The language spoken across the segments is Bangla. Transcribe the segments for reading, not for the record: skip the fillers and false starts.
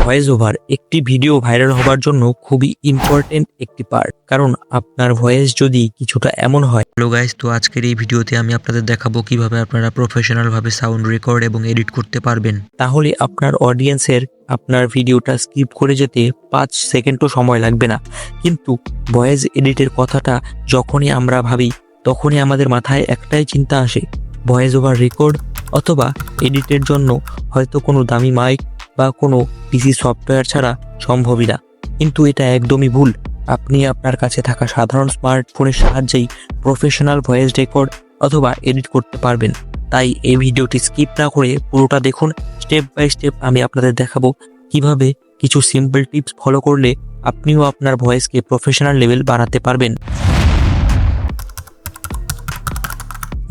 ভয়েস ওভার একটি ভিডিও ভাইরাল হবার জন্য খুবই ইম্পর্টেন্ট একটি পার্ট, কারণ আপনার ভয়েস যদি কিছুটা এমন হয়। হ্যালো গাইস, তো আজকের এই ভিডিওতে আমি আপনাদের দেখাবো কিভাবে আপনারা প্রফেশনাল ভাবে সাউন্ড রেকর্ড এবং এডিট করতে পারবেন। তাহলে আপনার অডিয়েন্সের আপনার ভিডিওটা স্কিপ করে যেতে 5 সেকেন্ডও সময় লাগবে না। কিন্তু ভয়েস এডিটের কথাটা যখনই আমরা ভাবি তখনই আমাদের মাথায় একটাই চিন্তা আসে, ভয়েস ওভার রেকর্ড অথবা এডিটের জন্য হয়তো কোনো দামি মাইক বা কোনো পিসি সফটওয়্যার ছাড়া সম্ভবই না। কিন্তু এটা একদমই ভুল। আপনি আপনার কাছে থাকা সাধারণ স্মার্টফোনের সাহায্যেই প্রফেশনাল ভয়েস রেকর্ড অথবা এডিট করতে পারবেন। তাই এই ভিডিওটি স্কিপ না করে পুরোটা দেখুন। স্টেপ বাই স্টেপ আমি আপনাদের দেখাবো কিভাবে কিছু সিম্পল টিপস ফলো করলে আপনিও আপনার ভয়েসকে প্রফেশনাল লেভেল বানাতে পারবেন।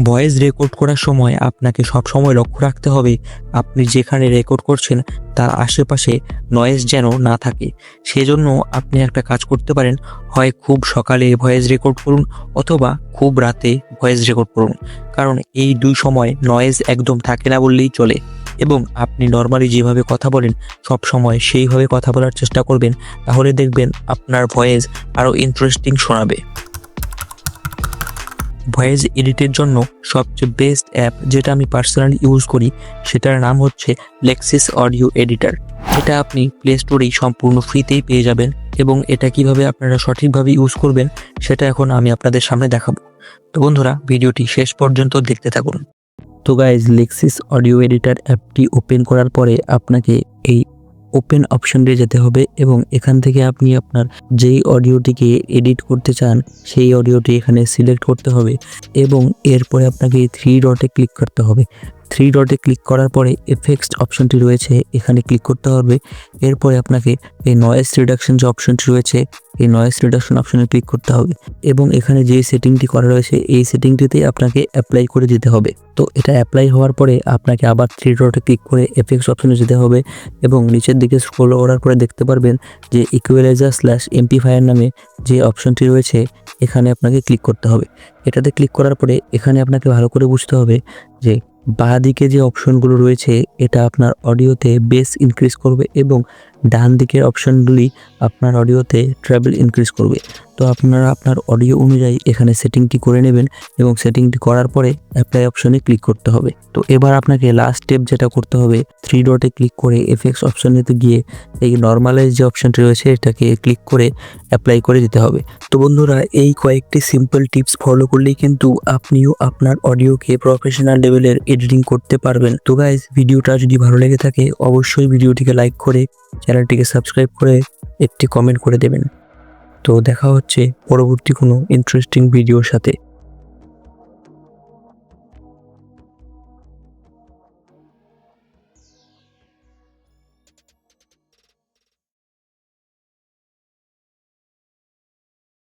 ভয়েস রেকর্ড করার সময় আপনাকে সবসময় লক্ষ্য রাখতে হবে আপনি যেখানে রেকর্ড করছেন তার আশেপাশে নয়েজ যেন না থাকে। সেজন্য আপনি একটা কাজ করতে পারেন, হয় খুব সকালে ভয়েস রেকর্ড করুন অথবা খুব রাতে ভয়েস রেকর্ড করুন, কারণ এই দুই সময় নয়েজ একদম থাকে না বললেই চলে। এবং আপনি নর্মালি যেভাবে কথা বলেন সব সময় সেইভাবে কথা বলার চেষ্টা করবেন, তাহলে দেখবেন আপনার ভয়েস আরও ইন্টারেস্টিং শোনাবে। ভয়েস এডিটের জন্য সবচেয়ে বেস্ট অ্যাপ যেটা আমি পার্সোনালি ইউজ করি সেটার নাম হচ্ছে লেক্সিস অডিও এডিটর। এটা আপনি প্লে স্টোরেই সম্পূর্ণ ফ্রিতেই পেয়ে যাবেন এবং এটা কিভাবে আপনারা সঠিকভাবে ইউজ করবেন সেটা এখন আমি আপনাদের সামনে দেখাবো। তো বন্ধুরা, ভিডিওটি শেষ পর্যন্ত দেখতে থাকুন। তো গাইজ, লেক্সিস অডিও এডিটর অ্যাপটি ওপেন করার পরে আপনাকে এই ওপেন অপশনে যেতে হবে এবং এখান থেকে আপনি আপনার যেই অডিওটিকে এডিট করতে চান সেই অডিওটি এখানে সিলেক্ট করতে হবে এবং এরপরে আপনাকে 3 ডটে ক্লিক করতে হবে। 3 ডটে ক্লিক করার পরে এফেক্টস অপশনটি রয়েছে, এখানে ক্লিক করতে হবে। এরপরে আপনাকে এই নয়েজ রিডাকশন যে অপশনটি রয়েছে এই নয়েজ রিডাকশন অপশনে ক্লিক করতে হবে এবং এখানে যে সেটিংটি করা রয়েছে এই সেটিংটিতে আপনাকে অ্যাপ্লাই করে দিতে হবে। তো এটা অ্যাপ্লাই হওয়ার পরে আপনাকে আবার 3 ডটে ক্লিক করে এফেক্টস অপশনে যেতে হবে এবং নিচের দিকে স্ক্রল করার পরে দেখতে পারবেন যে ইকুয়ালাইজার/এমপ্লিফায়ার নামে যে অপশনটি রয়েছে এখানে আপনাকে ক্লিক করতে হবে। এটাতে ক্লিক করার পরে এখানে আপনাকে ভালো করে বুঝতে হবে যে বাঁ দিকে যে অপশনগুলো রয়েছে এটা আপনার অডিওতে বেস ইনক্রিজ করবে এবং ডান দিকের অপশনগুলি আপনার অডিওতে ট্রেবল ইনক্রিজ করবে। তো আপনারা আপনার অডিও অনুযায়ী এখানে সেটিংটি করে নেবেন এবং সেটিংটি করার পরে অ্যাপ্লাই অপশনে ক্লিক করতে হবে। তো এবার আপনাকে লাস্ট স্টেপ যেটা করতে হবে, 3 ডটে ক্লিক করে এফেক্টস অপশনেতে গিয়ে এই নর্মালাইজ যে অপশনটি রয়েছে এটাকে ক্লিক করে অ্যাপ্লাই করে দিতে হবে। তো বন্ধুরা, এই কয়েকটি সিম্পল টিপস ফলো করলেই কিন্তু আপনিও আপনার অডিওকে প্রফেশনাল লেভেলের এডিটিং করতে পারবেন। তো গাইজ, ভিডিওটা যদি ভালো লেগে থাকে অবশ্যই ভিডিওটিকে লাইক করে চ্যানেলটিকে সাবস্ক্রাইব করে একটি কমেন্ট করে দেবেন। তো দেখা হচ্ছে পরবর্তী কোনো ইন্টারেস্টিং ভিডিওর সাথে।